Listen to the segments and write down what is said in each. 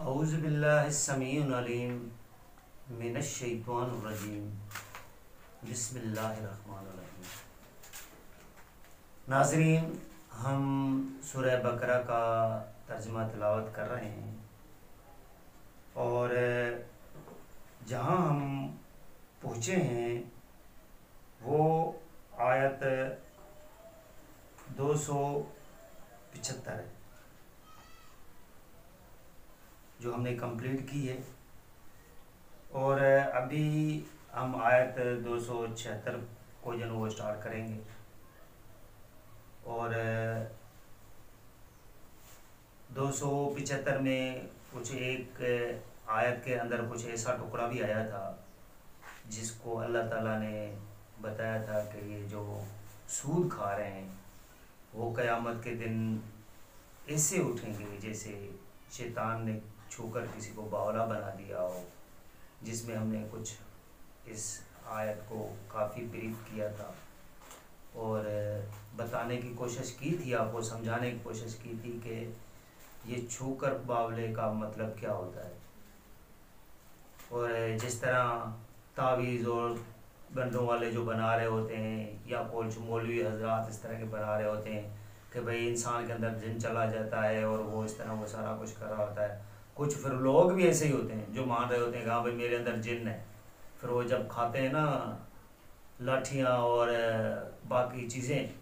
औज़ु बिल्लाहिस समीउल अलीम मिनश शैतानिर रजीम बिस्मिल्लाहिर रहमानिर रहीम। नाज़रीन, हम सूरह बकरा का तर्जुमा तिलावत कर रहे हैं और जहाँ हम पहुँचे हैं वो आयत 275 है जो हमने कंप्लीट की है। और अभी हम आयत 276 को जो वो स्टार्ट करेंगे। और 275 में कुछ एक आयत के अंदर कुछ ऐसा टुकड़ा भी आया था जिसको अल्लाह ताला ने बताया था कि ये जो सूद खा रहे हैं वो क़यामत के दिन ऐसे उठेंगे जैसे शैतान ने छूकर किसी को बावला बना दिया हो, जिसमें हमने कुछ इस आयत को काफ़ी ब्रीफ किया था और बताने की कोशिश की थी, आपको समझाने की कोशिश की थी कि ये छूकर बावले का मतलब क्या होता है। और जिस तरह तावीज़ और गंडों वाले जो बना रहे होते हैं या कुछ मौलवी हजरात इस तरह के बना रहे होते हैं कि भाई इंसान के अंदर जिन चला जाता है और वो इस तरह वो सारा कुछ कर रहा होता है। कुछ फिर लोग भी ऐसे ही होते हैं जो मान रहे होते हैं कि हाँ भाई मेरे अंदर जिन है, फिर वो जब खाते हैं ना लाठियाँ और बाकी चीज़ें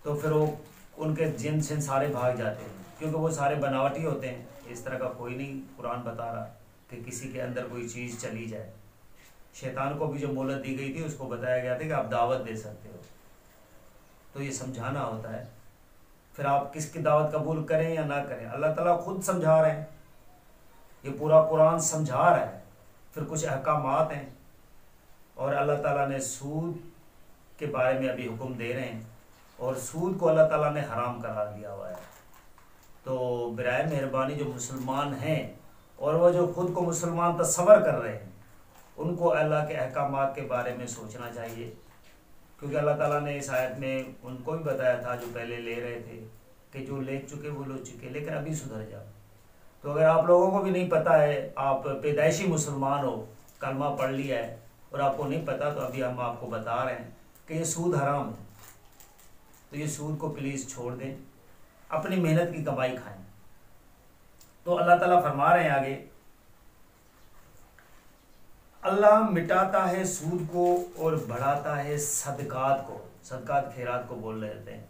तो फिर वो उनके जिन से सारे भाग जाते हैं क्योंकि वो सारे बनावटी होते हैं। इस तरह का कोई नहीं कुरान बता रहा कि किसी के अंदर कोई चीज़ चली जाए। शैतान को भी जो मोहलत दी गई थी उसको बताया गया था कि आप दावत दे सकते हो, तो ये समझाना होता है। फिर आप किसकी दावत कबूल करें या ना करें, अल्लाह ताला खुद समझा रहे हैं, ये पूरा कुरान समझा रहा है। फिर कुछ अहकामात हैं और अल्लाह ताला ने सूद के बारे में अभी हुक्म दे रहे हैं और सूद को अल्लाह ताला ने हराम करार दिया हुआ है। तो बराए मेहरबानी जो मुसलमान हैं और वो जो खुद को मुसलमान तस्वर कर रहे हैं उनको अल्लाह के अहकामात के बारे में सोचना चाहिए, क्योंकि अल्लाह ताला ने इस आयत में उनको भी बताया था जो पहले ले रहे थे कि जो ले चुके वो ले चुके, लेकिन अभी सुधर जाओ। तो अगर आप लोगों को भी नहीं पता है, आप पैदाइशी मुसलमान हो, कलमा पढ़ लिया है और आपको नहीं पता, तो अभी हम आपको बता रहे हैं कि ये सूद हराम है। तो ये सूद को प्लीज़ छोड़ दें, अपनी मेहनत की कमाई खाएं। तो अल्लाह ताला फरमा रहे हैं आगे, अल्लाह मिटाता है सूद को और बढ़ाता है सदकात को। सदकात खैरात को बोल रहे हैं,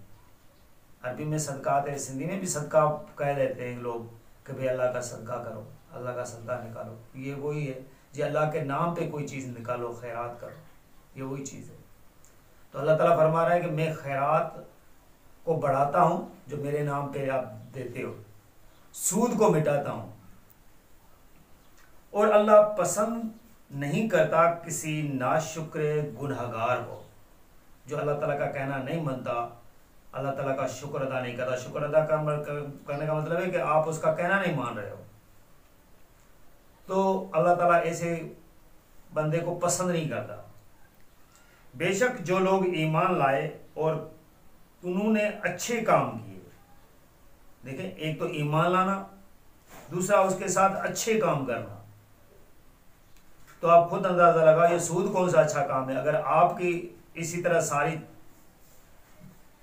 अरबी में सदकात है, सिंधी में भी सदका कह देते हैं लोग कि भाई अल्लाह का सदका करो, अल्लाह का सदका निकालो। ये वही है जो अल्लाह के नाम पे कोई चीज़ निकालो, खैरात करो, ये वही चीज़ है। तो अल्लाह ताला फरमा रहा है कि मैं खैरात को बढ़ाता हूँ जो मेरे नाम पे आप देते हो, सूद को मिटाता हूँ। और अल्लाह पसंद नहीं करता किसी नाशुक्र गुनहगार को जो अल्लाह ताला का कहना नहीं मानता, अल्लाह ताला का शुक्र अदा नहीं करता। शुक्र अदा करने का मतलब है कि आप उसका कहना नहीं मान रहे हो, तो अल्लाह ताला ऐसे बंदे को पसंद नहीं करता। बेशक जो लोग ईमान लाए और उन्होंने अच्छे काम किए, देखें एक तो ईमान लाना, दूसरा उसके साथ अच्छे काम करना। तो आप खुद अंदाजा लगा ये सूद कौन सा अच्छा काम है। अगर आपकी इसी तरह सारी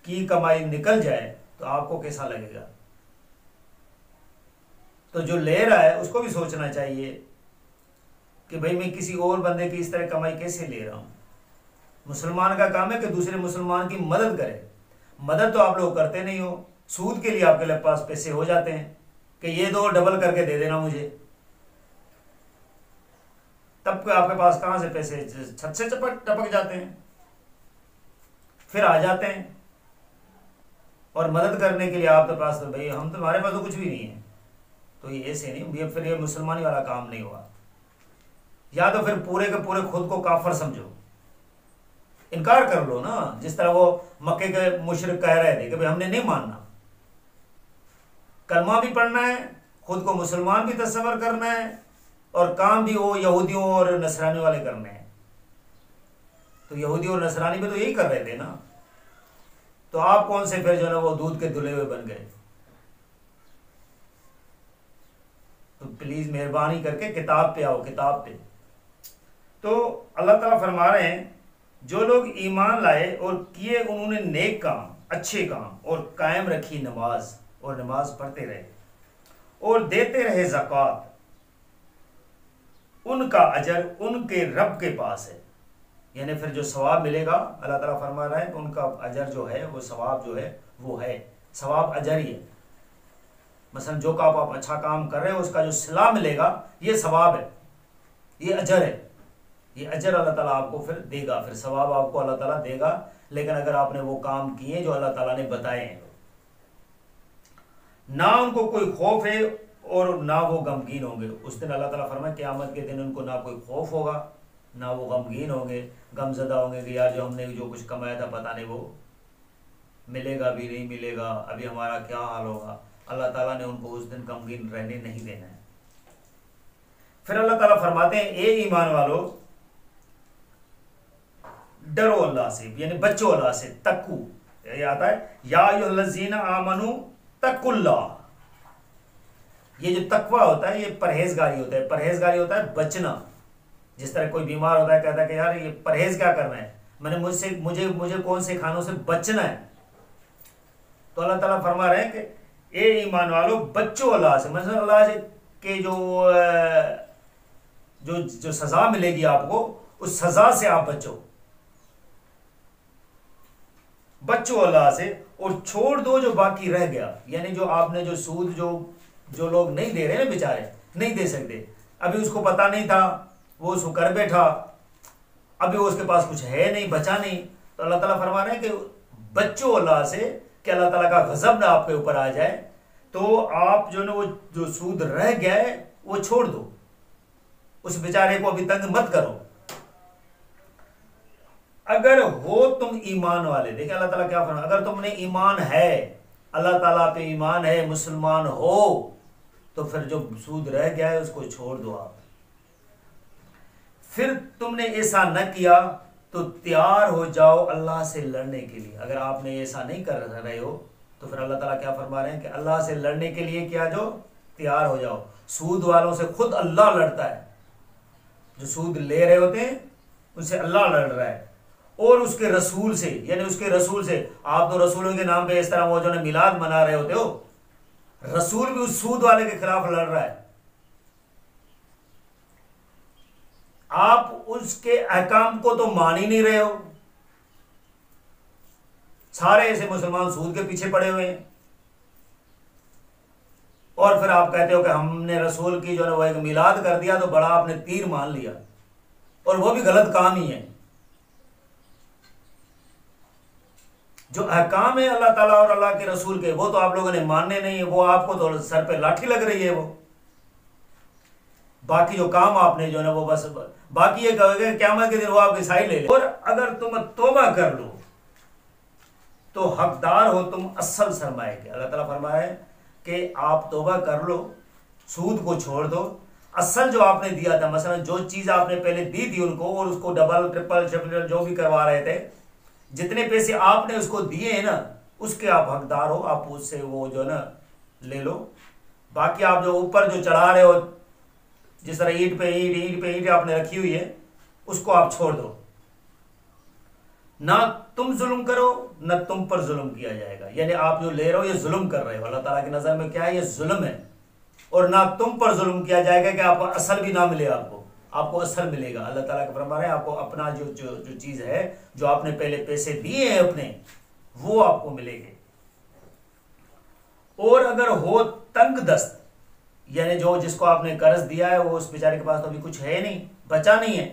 की कमाई निकल जाए तो आपको कैसा लगेगा। तो जो ले रहा है उसको भी सोचना चाहिए कि भाई मैं किसी और बंदे की इस तरह कमाई कैसे ले रहा हूं। मुसलमान का काम है कि दूसरे मुसलमान की मदद करे। मदद तो आप लोग करते नहीं हो, सूद के लिए आपके पास पैसे हो जाते हैं कि ये दो डबल करके दे देना मुझे, तब के आपके पास कहां से पैसे छत से टपक जाते हैं, फिर आ जाते हैं। और मदद करने के लिए आपके पास तो भाई हम तुम्हारे पास तो कुछ भी नहीं है। तो ये ऐसे नहीं, ये फिर ये मुसलमानी वाला काम नहीं हुआ। या तो फिर पूरे के पूरे खुद को काफर समझो, इनकार कर लो ना, जिस तरह वो मक्के के मुशरिक कह रहे थे कि भाई हमने नहीं मानना, कलमा भी पढ़ना है, खुद को मुसलमान भी तस्वर करना है और काम भी वो यहूदियों और नसरानी वाले करने हैं। तो यहूदी और नसरानी में तो यही कर रहे थे ना, तो आप कौन से फिर जो ना वो दूध के धुले हुए बन गए। तो प्लीज मेहरबानी करके किताब पे आओ, किताब पे। तो अल्लाह ताला फरमा रहे हैं जो लोग ईमान लाए और किए उन्होंने नेक काम, अच्छे काम, और कायम रखी नमाज, और नमाज पढ़ते रहे और देते रहे ज़कात, उनका अजर उनके रब के पास है। यानी फिर जो सवाब मिलेगा, अल्लाह ताला फरमा रहा है कि उनका अजर जो है, वो सवाब जो है वो है, सवाब अजर ही है। मसलन जो काम आप अच्छा काम कर रहे हो उसका जो सिला मिलेगा ये सवाब है, ये अजर है, ये अजर अल्लाह ताला आपको फिर देगा, फिर सवाब आपको अल्लाह ताला देगा। लेकिन अगर आपने वो काम किए जो अल्लाह ताला ने बताए हैं, ना उनको कोई खौफ है और ना वो गमगीन होंगे। उस दिन अल्लाह ताला फरमाए क़यामत के दिन उनको ना कोई खौफ होगा, ना वो गमगीन होंगे, गमज़दा होंगे कि यार जो हमने जो कुछ कमाया था पता नहीं वो मिलेगा भी नहीं मिलेगा, अभी हमारा क्या हाल होगा। अल्लाह ताला ने उनको उस दिन गमगीन रहने नहीं देना है। फिर अल्लाह ताला फरमाते हैं ए ईमान वालों, डरो अल्लाह से, यानी बच्चो अल्लाह से, तक्कू, ये आता है या अय्युहल्लज़ीना आमनू तक्कुल्लाह। ये जो तकवा होता है ये परहेजगारी होता है, परहेजगारी होता है बचना। जिस तरह कोई बीमार होता है, कहता है कि यार ये परहेज क्या करना है, मैंने मुझे कौन से खानों से बचना है। तो अल्लाह ताला फरमा रहे हैं कि ए ईमान वालों बच्चो अल्लाह से, मतलब अल्लाह से के जो सजा मिलेगी आपको, उस सजा से आप बच्चो अल्लाह से, और छोड़ दो जो बाकी रह गया। यानी जो आपने जो सूद जो लोग नहीं दे रहे ना, बेचारे नहीं दे सकते, अभी उसको पता नहीं था, वो उसको कर बैठा, अभी वो उसके पास कुछ है नहीं, बचा नहीं, तो अल्लाह ताला फरमा रहे हैं कि बच्चो अल्लाह से कि अल्लाह ताला का गजब ना आपके ऊपर आ जाए। तो आप जो ना वो जो सूद रह गया है वो छोड़ दो, उस बेचारे को अभी तंग मत करो। अगर हो तुम ईमान वाले, देखिए अल्लाह ताला क्या फरमा, अगर तुमने ईमान है, अल्लाह ताला पे ईमान है, मुसलमान हो, तो फिर जो सूद रह गया है उसको छोड़ दो आप। फिर तुमने ऐसा न किया तो तैयार हो जाओ अल्लाह से लड़ने के लिए। अगर आपने ऐसा नहीं कर रहे हो तो फिर अल्लाह ताला क्या फरमा रहे हैं कि अल्लाह से लड़ने के लिए क्या जो तैयार हो जाओ। सूद वालों से खुद अल्लाह लड़ता है, जो सूद ले रहे होते हैं उनसे अल्लाह लड़ रहा है, और उसके रसूल से, यानी उसके रसूल से। आप तो रसूलों के नाम पे इस तरह वो जो है मिलाद मना रहे होते हो, रसूल भी उस सूद वाले के खिलाफ लड़ रहा है। आप उसके अहकाम को तो मान ही नहीं रहे हो। सारे ऐसे मुसलमान सूद के पीछे पड़े हुए हैं, और फिर आप कहते हो कि हमने रसूल की जो है वो एक मिलाद कर दिया तो बड़ा आपने तीर मान लिया, और वो भी गलत काम ही है। जो अहकाम है अल्लाह ताला और अल्लाह के रसूल के, वो तो आप लोगों ने मानने नहीं है, वो आपको तो सर पे लाठी लग रही है वो। बाकी जो काम आपने जो है वो बस बाकी ये कहोगे क़यामत के दिन वो आपकी साइड ले ले। और अगर तुम तौबा कर लो तो हकदार हो तुम असल सरमाए के। अल्लाह ताला फरमाया है कि आप तौबा कर लो, सूद को छोड़ दो, असल जो आपने दिया था, मसलन जो चीज आपने पहले दी थी उनको, और उसको डबल ट्रिपल जो भी करवा रहे थे, जितने पैसे आपने उसको दिए हैं ना, उसके आप हकदार हो, आप उससे वो जो ना ले लो। बाकी आप जो ऊपर जो चढ़ा रहे हो, जिस तरह ईंट पे ईंट आपने रखी हुई है, उसको आप छोड़ दो। ना तुम जुल्म करो ना तुम पर जुल्म किया जाएगा। यानी आप जो ले रहे हो ये जुल्म कर रहे हो, अल्लाह ताला की नजर में क्या है, ये जुल्म है। और ना तुम पर जुल्म किया जाएगा कि आपको असल भी ना मिले, आपको असल मिलेगा। अल्लाह ताला का फरमान है आपको अपना जो चीज है, जो आपने पहले पैसे दिए हैं अपने, वो आपको मिलेंगे। और अगर हो तंग दस्त, यानी जो जिसको आपने कर्ज दिया है वो उस बेचारे के पास तो अभी कुछ है नहीं, बचा नहीं है,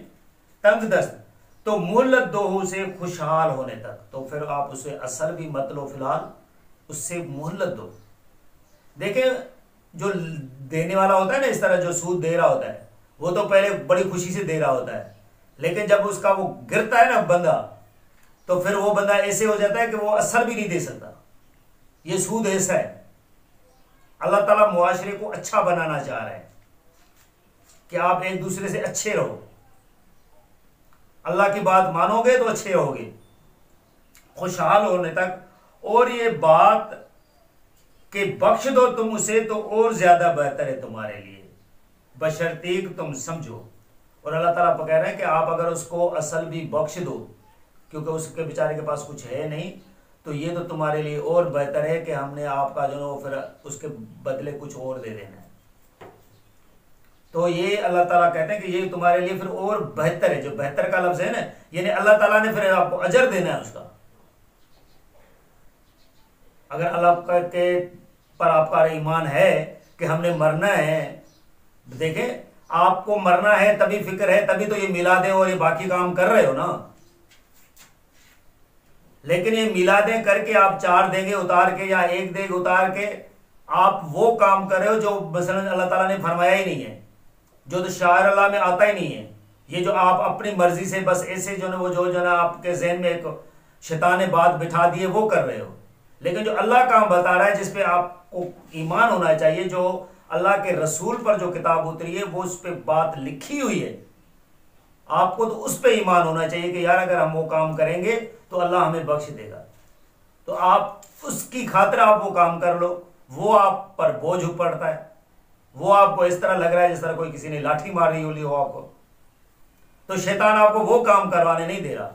तंग दस्त, तो मोहलत दो उसे खुशहाल होने तक। तो फिर आप उसे असल भी मत लो, फिलहाल उससे मोहलत दो। देखें जो देने वाला होता है ना, इस तरह जो सूद दे रहा होता है, वो तो पहले बड़ी खुशी से दे रहा होता है, लेकिन जब उसका वो गिरता है ना बंदा, तो फिर वो बंदा ऐसे हो जाता है कि वो असल भी नहीं दे सकता। ये सूद ऐसा है। अल्लाह ताला मुआशरे को अच्छा बनाना चाह रहे हैं कि आप एक दूसरे से अच्छे रहो, अल्लाह की बात मानोगे तो अच्छे रहोगे, खुशहाल होने तक। और ये बात कि बख्श दो तुम उसे तो और ज्यादा बेहतर है तुम्हारे लिए। बशर्तीक तुम समझो। और अल्लाह ताला कह रहे हैं कि आप अगर उसको असल भी बख्श दो, क्योंकि उसके बेचारे के पास कुछ है नहीं, तो ये तो तुम्हारे लिए और बेहतर है कि हमने आपका जो है वो फिर उसके बदले कुछ और दे देना है। तो ये अल्लाह ताला कहते हैं कि ये तुम्हारे लिए फिर और बेहतर है। जो बेहतर का लफ्ज है ना, यानी अल्लाह ताला ने फिर आपको अजर देना है उसका। अगर अल्लाह के पर आपका ईमान है कि हमने मरना है, देखें आपको मरना है तभी फिक्र है, तभी तो ये मिलादे और ये बाकी काम कर रहे हो ना। लेकिन ये मिलादे करके आप 4 देंगे उतार के या 1 देंगे उतार के आप वो काम कर रहे हो जो मसलन अल्लाह ताला ने फरमाया ही नहीं है, जो तो शायर अल्लाह में आता ही नहीं है। ये जो आप अपनी मर्जी से बस ऐसे जो ना वो जो ना आपके जहन में एक शैतान बात बिठा दिए वो कर रहे हो। लेकिन जो अल्लाह काम बता रहा है, जिसपे आपको ईमान होना चाहिए, जो अल्लाह के रसूल पर जो किताब उतरी है वो उस पर बात लिखी हुई है, आपको तो उस पर ईमान होना चाहिए कि यार अगर हम वो काम करेंगे तो अल्लाह हमें बख्श देगा। तो आप उसकी खातिर आप वो काम कर लो। वो आप पर बोझ पड़ता है, वो आपको इस तरह लग रहा है जिस तरह कोई किसी ने लाठी मारी हो आपको, तो शैतान आपको वो काम करवाने नहीं दे रहा।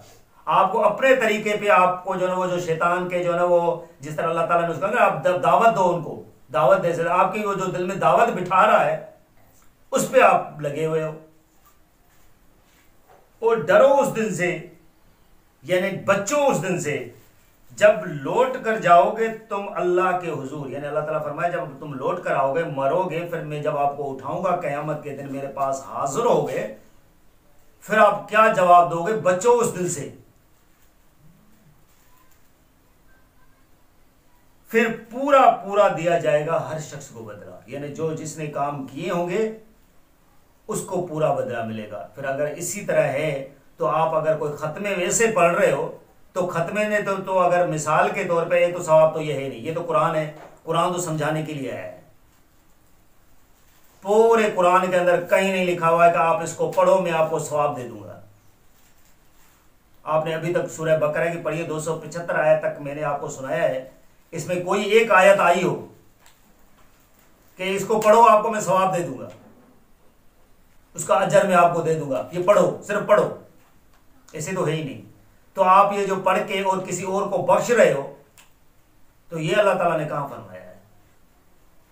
आपको अपने तरीके पे आपको जो ना वो जो शैतान के जो ना वो जिस तरह अल्लाह ताला ने उसका ना आप दावत दो, उनको दावत दे सकते। आपकी वो जो दिल में दावत बिठा रहा है उस पर आप लगे हुए हो। और डरो उस दिन से, यानी बच्चों उस दिन से जब लौट कर जाओगे तुम अल्लाह के हुजूर, यानी अल्लाह ताला फरमाया जब तुम लौट कर आओगे, मरोगे, फिर मैं जब आपको उठाऊंगा कयामत के दिन मेरे पास हाजिर होगे, फिर आप क्या जवाब दोगे? बच्चों उस दिन से। फिर पूरा पूरा दिया जाएगा हर शख्स को बदला, यानी जो जिसने काम किए होंगे उसको पूरा बदला मिलेगा। फिर अगर इसी तरह है तो आप अगर कोई खत्मे वैसे पढ़ रहे हो तो खत्मे ने तो अगर मिसाल के तौर पे, ये तो सवाब तो ये है नहीं, ये तो कुरान है, कुरान तो समझाने के लिए आया है। पूरे कुरान के अंदर कहीं नहीं लिखा हुआ है कि आप इसको पढ़ो मैं आपको सवाब दे दूंगा। आपने अभी तक सूरह बकरा की पढ़ी है, 275 आयत तक मैंने आपको सुनाया है, इसमें कोई एक आयत आई हो कि इसको पढ़ो आपको मैं सवाब दे दूंगा, उसका अजर मैं आपको दे दूंगा, ये पढ़ो, सिर्फ पढ़ो, ऐसे तो है ही नहीं। तो आप ये जो पढ़ के और किसी और को बख्श रहे हो, तो ये अल्लाह ताला ने कहां फरमाया है?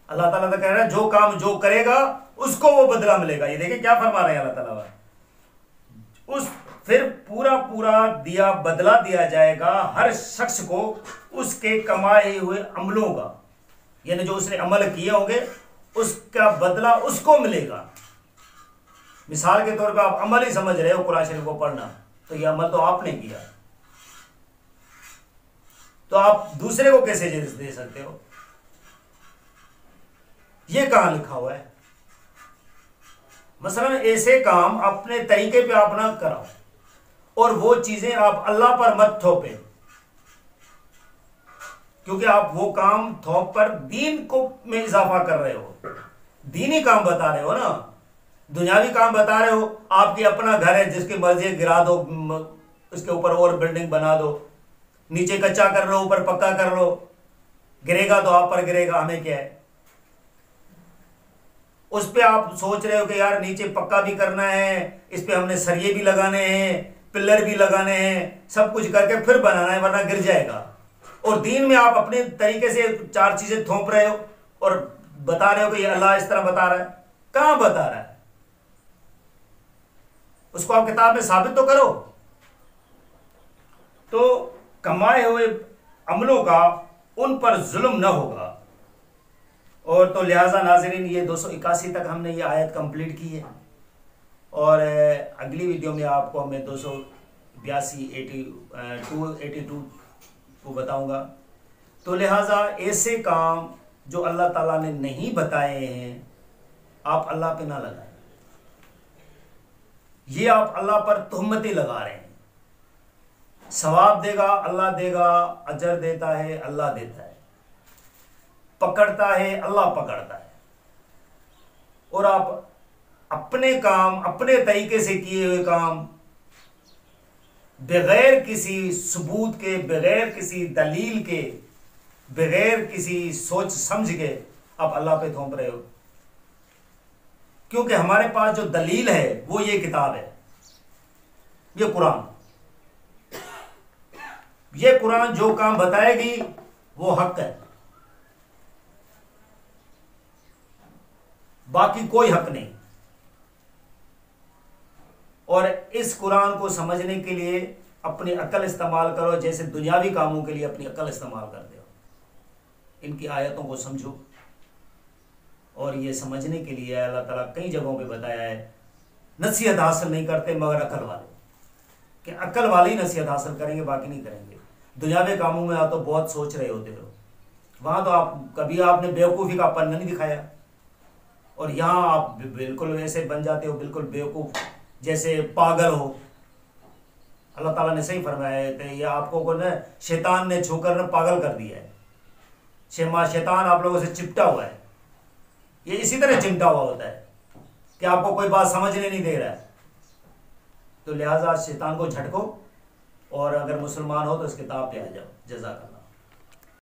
अल्लाह ताला तो कह रहा है जो काम जो करेगा उसको वो बदला मिलेगा। ये देखिए क्या फरमा रहे हैं अल्लाह ताला, उस फिर पूरा पूरा दिया बदला दिया जाएगा हर शख्स को उसके कमाए हुए अमलों का, यानी जो उसने अमल किए होंगे उसका बदला उसको मिलेगा। मिसाल के तौर पे आप अमल ही समझ रहे हो कुरान शरीफ को पढ़ना, तो यह अमल तो आपने किया, तो आप दूसरे को कैसे दे सकते हो? यह कहां लिखा हुआ है? मसलन ऐसे काम अपने तरीके पे आप ना कराओ और वो चीजें आप अल्लाह पर मत थोपे, क्योंकि आप वो काम थोप कर दीन को में इजाफा कर रहे हो, दीनी काम बता रहे हो ना, दुनियावी काम बता रहे हो। आपकी अपना घर है, जिसकी मर्जी गिरा दो, उसके ऊपर और बिल्डिंग बना दो, नीचे कच्चा कर लो ऊपर पक्का कर लो, गिरेगा तो आप पर गिरेगा, हमें क्या है? उस पे आप सोच रहे हो कि यार नीचे पक्का भी करना है, इस पे हमने सरिये भी लगाने हैं, पिलर भी लगाने हैं, सब कुछ करके फिर बनाना है वरना गिर जाएगा। और दीन में आप अपने तरीके से 4 चीजें थोप रहे हो और बता रहे हो कि ये अल्लाह इस तरह बता रहा है। कहां बता रहा है? उसको आप किताब में साबित तो करो। तो कमाए हुए अमलों का उन पर जुल्म न होगा। और तो लिहाजा नाज़रीन ये 281 तक हमने ये आयत कंप्लीट की है, और अगली वीडियो में आपको मैं 282 82 को बताऊंगा। तो लिहाजा ऐसे काम जो अल्लाह ताला ने नहीं बताए हैं आप अल्लाह पे ना लगाएं, ये आप अल्लाह पर तुहमतें लगा रहे हैं। सवाब देगा अल्लाह देगा, अजर देता है अल्लाह देता है, पकड़ता है अल्लाह पकड़ता है। और आप अपने काम अपने तरीके से किए हुए काम बगैर किसी सबूत के, बगैर किसी दलील के, बगैर किसी सोच समझ के आप अल्लाह पे थोप रहे हो। क्योंकि हमारे पास जो दलील है वो ये किताब है, ये कुरान। ये कुरान जो काम बताएगी वो हक है, बाकी कोई हक नहीं। और इस कुरान को समझने के लिए अपनी अकल इस्तेमाल करो, जैसे दुनियावी कामों के लिए अपनी अकल इस्तेमाल करते हो। इनकी आयतों को समझो। और ये समझने के लिए अल्लाह ताला कई जगहों पे बताया है, नसीहत हासिल नहीं करते मगर अकल वाले, कि अकल वाले ही नसीहत हासिल करेंगे, बाकी नहीं करेंगे। दुनियावी कामों में आप तो बहुत सोच रहे होते हो, वहां तो आप कभी आपने बेवकूफ़ी का पन्ना नहीं दिखाया, और यहां आप बिल्कुल वैसे बन जाते हो, बिल्कुल बेवकूफ़ जैसे पागल हो। अल्लाह ताला ने सही फरमाया है, ये आपको को ना शैतान ने छूकर ना पागल कर दिया है। शैतान आप लोगों से चिपटा हुआ है, ये इसी तरह चिमटा हुआ होता है कि आपको कोई बात समझने नहीं दे रहा है। तो लिहाजा शैतान को झटको, और अगर मुसलमान हो तो इस किताब पे आ जाओ। जज़ाकल्लाह।